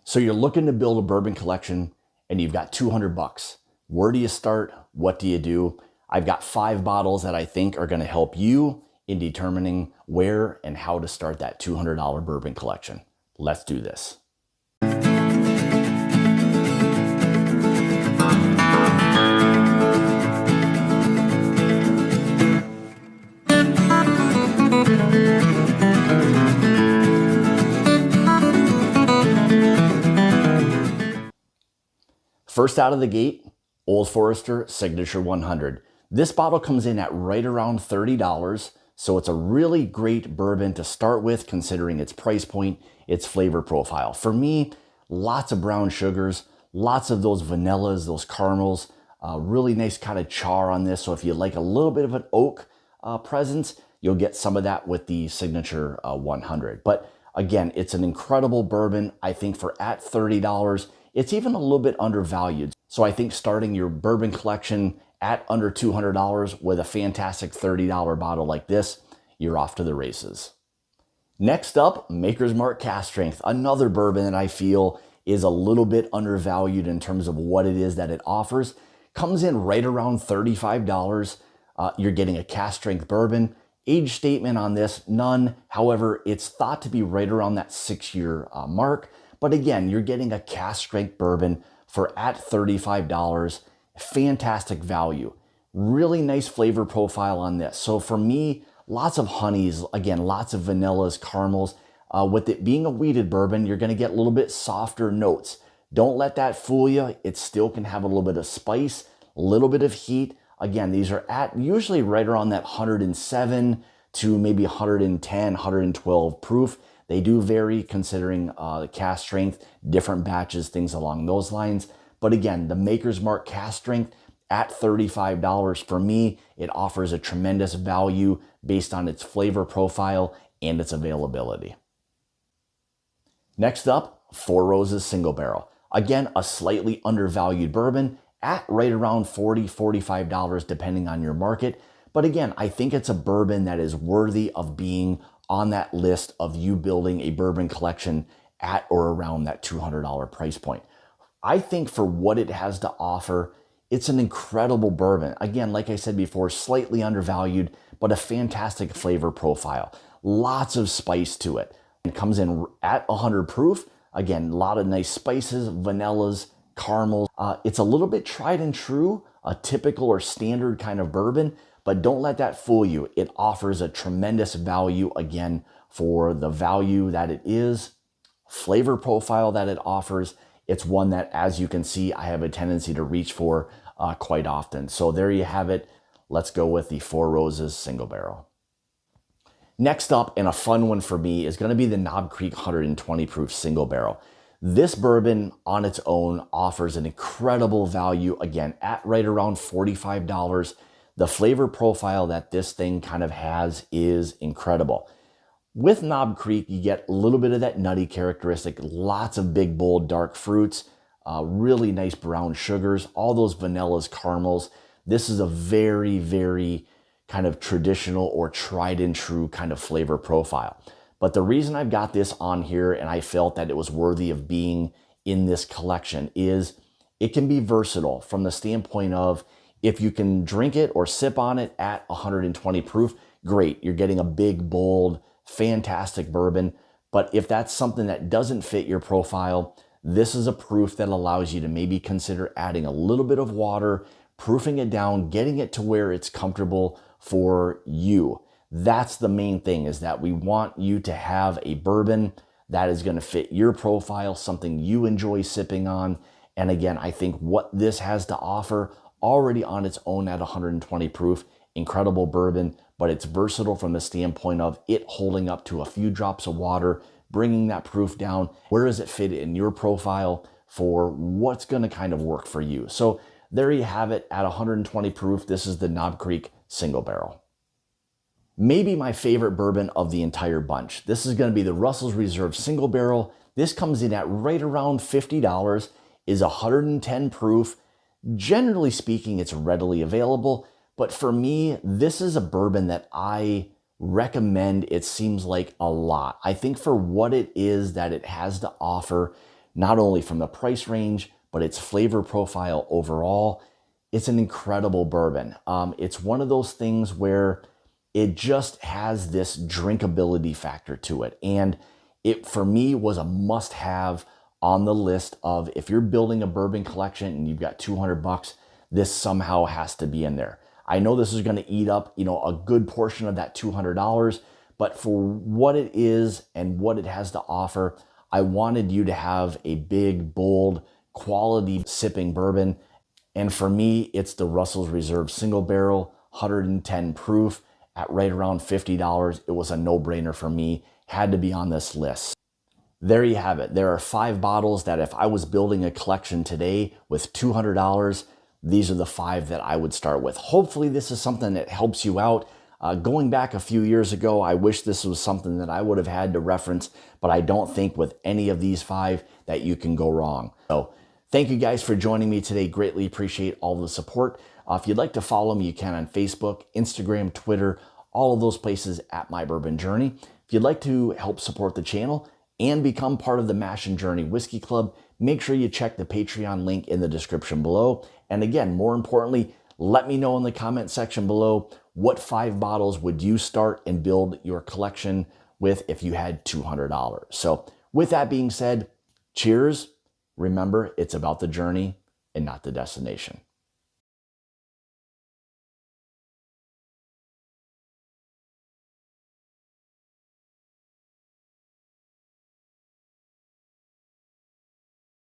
So you're looking to build a bourbon collection and you've got 200 bucks. Where do you start? What do you do? I've got 5 bottles that I think are going to help you in determining where and how to start that $200 bourbon collection. Let's do this. First out of the gate, Old Forester Signature 100. This bottle comes in at right around $30, so it's a really great bourbon to start with considering its price point, its flavor profile. For me, lots of brown sugars, lots of those vanillas, those caramels, really nice kind of char on this. So if you like a little bit of an oak presence, you'll get some of that with the Signature 100. But again, it's an incredible bourbon. I think for at $30, it's even a little bit undervalued. So I think starting your bourbon collection at under $200 with a fantastic $30 bottle like this, you're off to the races. Next up, Maker's Mark Cask Strength, another bourbon that I feel is a little bit undervalued in terms of what it is that it offers. Comes in right around $35. You're getting a cask strength bourbon. Age statement on this, none. However, it's thought to be right around that 6-year mark. But again, you're getting a cask strength bourbon for at $35. Fantastic value. Really nice flavor profile on this. So for me, lots of honeys, again, lots of vanillas, caramels. With it being a wheated bourbon, you're going to get a little bit softer notes. Don't let that fool you. It still can have a little bit of spice, a little bit of heat. Again, these are at usually right around that 107 to maybe 110, 112 proof. They do vary considering the cask strength, different batches, things along those lines. But again, the Maker's Mark Cask Strength at $35 for me, it offers a tremendous value based on its flavor profile and its availability. Next up, Four Roses Single Barrel. Again, a slightly undervalued bourbon at right around $40, $45 depending on your market. But again, I think it's a bourbon that is worthy of being on that list of you building a bourbon collection at or around that $200 price point. I think for what it has to offer, it's an incredible bourbon. Again, like I said before, slightly undervalued, but a fantastic flavor profile. Lots of spice to it. It comes in at 100 proof. Again, a lot of nice spices, vanillas, caramels. It's a little bit tried and true, a typical or standard kind of bourbon, but don't let that fool you. It offers a tremendous value, again, for the value that it is, flavor profile that it offers. It's one that, as you can see, I have a tendency to reach for quite often. So there you have it. Let's go with the Four Roses Single Barrel. Next up, and a fun one for me, is going to be the Knob Creek 120 proof Single Barrel. This bourbon on its own offers an incredible value, again, at right around $45. The flavor profile that this thing kind of has is incredible. With Knob Creek, you get a little bit of that nutty characteristic, lots of big, bold, dark fruits, really nice brown sugars, all those vanillas, caramels. This is a very, very kind of traditional or tried and true kind of flavor profile. But the reason I've got this on here and I felt that it was worthy of being in this collection is it can be versatile from the standpoint of if you can drink it or sip on it at 120 proof, great. You're getting a big, bold, fantastic bourbon. But if that's something that doesn't fit your profile, this is a proof that allows you to maybe consider adding a little bit of water, proofing it down, getting it to where it's comfortable for you. That's the main thing, is that we want you to have a bourbon that is going to fit your profile, something you enjoy sipping on. And again, I think what this has to offer already on its own at 120 proof, incredible bourbon, but it's versatile from the standpoint of it holding up to a few drops of water, bringing that proof down. Where does it fit in your profile for what's going to kind of work for you? So there you have it at 120 proof. This is the Knob Creek Single Barrel. Maybe my favorite bourbon of the entire bunch. This is going to be the Russell's Reserve Single Barrel. This comes in at right around $50, is 110 proof. Generally speaking, it's readily available, but for me, this is a bourbon that I recommend. It seems like a lot. I think for what it is that it has to offer, not only from the price range, but its flavor profile overall. It's an incredible bourbon. It's one of those things where it just has this drinkability factor to it. And it, for me, was a must-have on the list of, if you're building a bourbon collection and you've got $200, this somehow has to be in there. I know this is going to eat up, a good portion of that $200, but for what it is and what it has to offer, I wanted you to have a big, bold, quality sipping bourbon. And for me, it's the Russell's Reserve Single Barrel, 110 proof at right around $50. It was a no-brainer for me, had to be on this list. There you have it. There are 5 bottles that if I was building a collection today with $200, these are the 5 that I would start with. Hopefully this is something that helps you out. Going back a few years ago, I wish this was something that I would have had to reference, but I don't think with any of these 5 that you can go wrong. So thank you guys for joining me today. Greatly appreciate all the support. If you'd like to follow me, you can on Facebook, Instagram, Twitter, all of those places at My Bourbon Journey. If you'd like to help support the channel and become part of the Mash and Journey Whiskey Club, make sure you check the Patreon link in the description below. And again, more importantly, let me know in the comment section below, what 5 bottles would you start and build your collection with if you had $200? So with that being said, cheers. Remember, it's about the journey and not the destination.